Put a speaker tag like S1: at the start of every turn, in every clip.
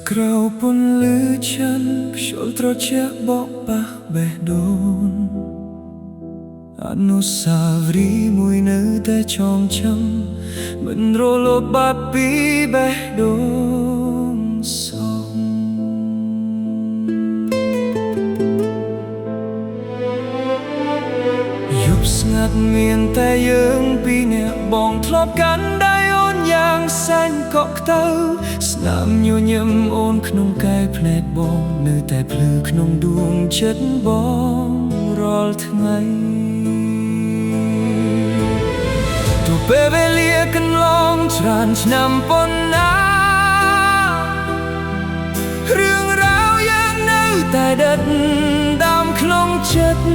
S1: ក្រៅពន្លឺច័ន្ទខ្យល់ត្រជាក់បក់ប៉ះបេះដូងអនុស្សាវរីយ៍មួយនៅតែចងចាំមិនរលត់បាត់ពីបេះដូងសោកយប់ស្ងាត់មានតែយើងពីរនាក់បងធ្លាប់កាន់ដៃអូនយ៉ាងសែនកក់ក្តៅស្នាមញញឹមអូនក្នុងកាយភ្នែកបងនៅតែភ្លឺក្នុងដួងចិត្តបងរាល់ថ្ងៃទោះពេលវេលាកន្លងច្រើនឆ្នាំប៉ុណ្ណារឿងរ៉ាវយើងនៅតែដិតដាមក្នុងចិត្ត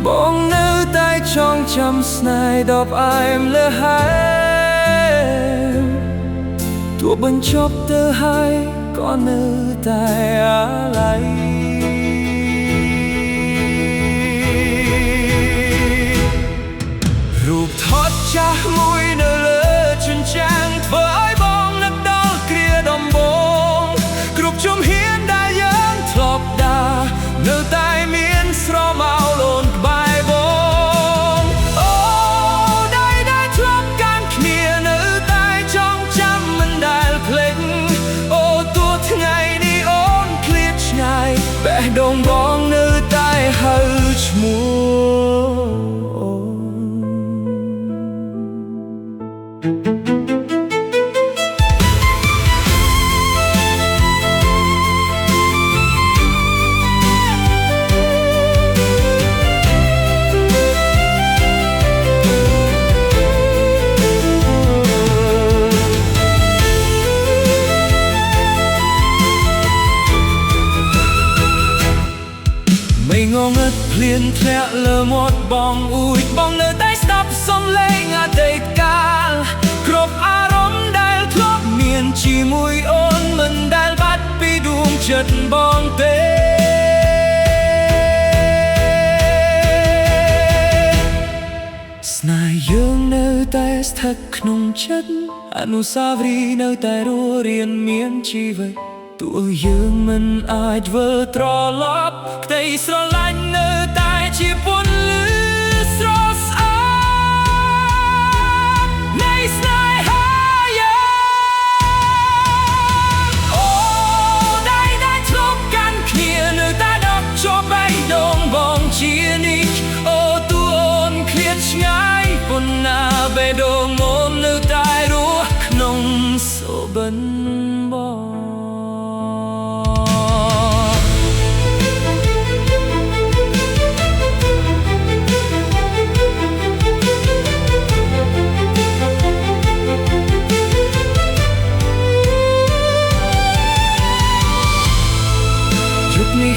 S1: បងនៅតែចងចាំស្នេហ៍ដ៏ផ្អែមលើហើយទោះបញ្ចប់ទៅហើយក៏នៅតែអាឡ័យរូបថតចាស់មួយនៅលើជញ្ជាំងធ្វើឲ្យបងនឹកដល់គ្រាដំបូងគ្រប់ជំហានដែលយើងធ្លាប់ដើរនៅតែមានស្រមោលអូនក្បែរបងអូដៃដែលធ្លាប់កាន់គ្នានៅតែចងចាំមិនដែលភ្លេចអូទោះថ្ងៃនេះអូនឃ្លាតឆ្ងាយបេះដូងបងនៅតែហៅឈ្មោះไม่ងងឹតភ្លៀនធ្លាក់លើមាត់បងអួយបងនៅតែស្ដាប់សំឡេងអតីតកាលគ្រប់អារម្មណ៍ដែលធ្លាប់មានជាមួយអូនមិនដែលបាត់ពីដួងចិត្តបងទេស្នេហ៍យើងនៅតែស្ថិតក្នុងចិត្តអនុស្សាវរីយ៍នៅតែរស់រានមានជីវិតទោះយើងមិនអាចធ្វើត្រឡប់ក្តីស្រឡាញ់នៅតែជាពន្លឺស្រស់ស្អាតនៃស្នេហាយើងអូដៃដែលធ្លាប់កាន់គ្នានៅតែដកជាប់បេះដូងបងជានិច្ចអូទោះអូនឃ្លាតឆ្ងាយប៉ុណ្ណាបេះដូងអូននៅតែរស់ក្នុងសុបិនបង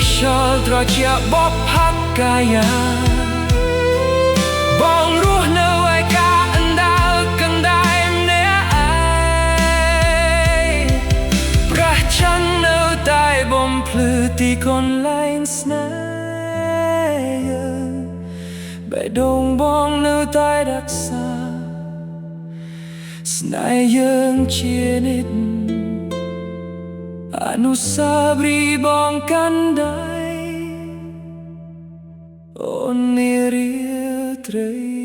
S1: ខ្យល់ត្រជាក់បបផាត់កាយាបងរស់នៅឯកាអណ្ដើរកណ្ដែងម្នាក់ឯងព្រះច័ន្ទនៅតែបំភ្លឺទីកន្លែងស្នេហ៍បេះដូងបងនៅតែរក្សាស្នេហ៍យើងជានិច្ចអនុស្សាវរីយ៍បងកាន់ដៃអូននារីត្រី